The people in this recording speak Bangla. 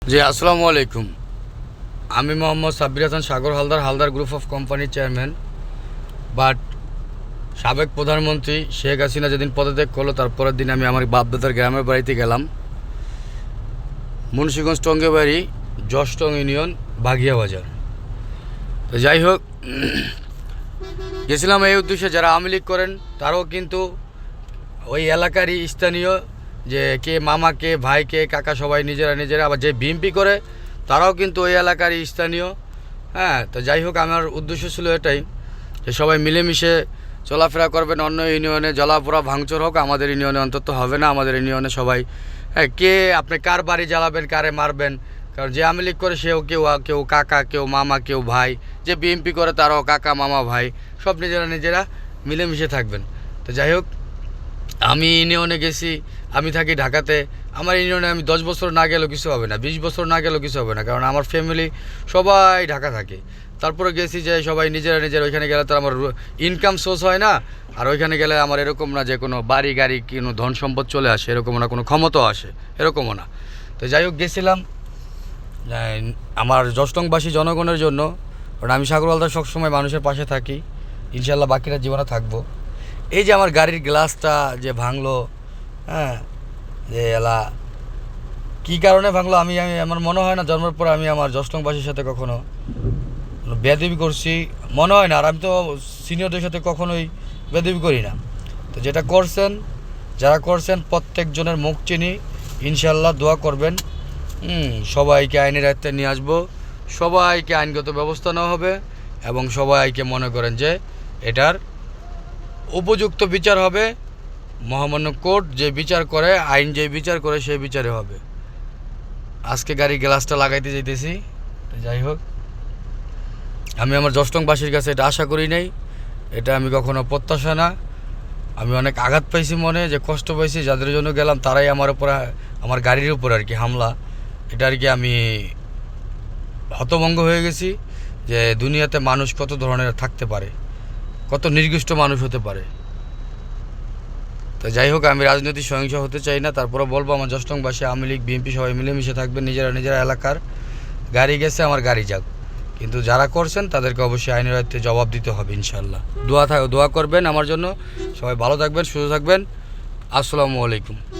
জি আসসালামু আলাইকুম। আমি মোহাম্মদ সাব্বির হাসান সাগর হালদার, হালদার গ্রুপ অফ কোম্পানির চেয়ারম্যান। বাট সাবেক প্রধানমন্ত্রী শেখ হাসিনা যেদিন পদত্যাগ করলো তারপরের দিন আমি আমার বাপদাদার গ্রামের বাড়িতে গেলাম, মুন্সিগঞ্জ টঙ্গেবাড়ি, জশটং ইউনিয়ন, বাঘিয়া বাজার। তো যাই হোক, গেছিলাম এই উদ্দেশ্যে যারা আওয়ামী লীগ করেন তারাও কিন্তু ওই এলাকারই স্থানীয়, যে কে মামা কে ভাই কে কাকা সবাই নিজেরা, আবার যে বিএমপি করে তারাও কিন্তু ওই এলাকারই স্থানীয়। হ্যাঁ, তো যাই হোক, আমার উদ্দেশ্য ছিল এটাই যে সবাই মিলেমিশে চলাফেরা করবেন। অন্য ইউনিয়নে জ্বলাপোড়া ভাঙচুর হোক, আমাদের ইউনিয়নে অন্তত হবে না। আমাদের ইউনিয়নে সবাই, হ্যাঁ, কে আপনি কার বাড়ি জ্বালাবেন, কারে মারবেন, কারণ যে আওয়ামী লীগ করে সেও কেউ কাকা, কেউ মামা, কেউ ভাই, যে বিএমপি করে তারাও কাকা মামা ভাই, সব নিজেরা মিলেমিশে থাকবেন। তো যাই হোক, আমি ইউনিয়নে গেছি, আমি থাকি ঢাকাতে। আমার ইউনিয়নে আমি 10 বছর না গেলেও কিছু হবে না, 20 বছর না গেলেও কিছু হবে না, কারণ আমার ফ্যামিলি সবাই ঢাকা থাকে। তারপরে গেছি যে সবাই নিজেরা ওইখানে গেলে তো আমার ইনকাম সোর্স হয় না। আর ওইখানে গেলে আমার এরকম না যে কোনো বাড়ি গাড়ি কোনো ধন সম্পদ চলে আসে, এরকমও না, কোনো ক্ষমতাও আসে, এরকমও না। তো যাই হোক, গেছিলাম আমার জশটংবাসী জনগণের জন্য, কারণ আমি সাগর হালদার সবসময় মানুষের পাশে থাকি, ইনশাল্লাহ বাকিটা জীবনে থাকবো। এই যে আমার গাড়ির গ্লাসটা যে ভাঙলো, হ্যাঁ, যে এলা কী কারণে ভাঙলো, আমি আমার মনে হয় না জন্মের পর আমি আমার জশটংবাসীর সাথে কখনো বেয়াদবি করছি, মনে হয় না। আর আমি তো সিনিয়রদের সাথে কখনোই বেয়াদবি করি না। তো যেটা করছেন, যারা করছেন প্রত্যেকজনের মুখ চিনি, ইনশাল্লাহ দোয়া করবেন। সবাইকে আইনের আয়ত্তে নিয়ে আসবো, সবাইকে আইনগত ব্যবস্থা নেওয়া হবে, এবং সবাইকে মনে করেন যে এটার উপযুক্ত বিচার হবে। মহামান্য কোর্ট যে বিচার করে, আইন যে বিচার করে, সেই বিচারে হবে। আজকে গাড়ি গ্লাসটা লাগাইতে যেতেছি। যাই হোক, আমি আমার জশটংবাসীর কাছে এটা আশা করি নাই, এটা আমি কখনো প্রত্যাশা না। আমি অনেক আঘাত পাইছি মনে, যে কষ্ট পাইছি, যাদের জন্য গেলাম তারাই আমার উপরে, আমার গাড়ির উপর আর কি হামলা। এটা আর কি আমি হতভম্ব হয়ে গেছি যে দুনিয়াতে মানুষ কত ধরনের থাকতে পারে, কত নির্দিষ্ট মানুষ হতে পারে। তো যাই হোক, আমি রাজনৈতিক সহিংস হতে চাই না। তারপরে বলবো আমার জশটংবাসী, আওয়ামী লীগ বিএনপি সবাই মিলেমিশে থাকবেন, নিজেরা এলাকার। গাড়ি গেছে, আমার গাড়ি যাক, কিন্তু যারা করছেন তাদেরকে অবশ্যই আইনের আয়ত্তে জবাব দিতে হবে ইনশাল্লাহ। দোয়া করবেন আমার জন্য। সবাই ভালো থাকবেন, সুস্থ থাকবেন। আসসালামু আলাইকুম।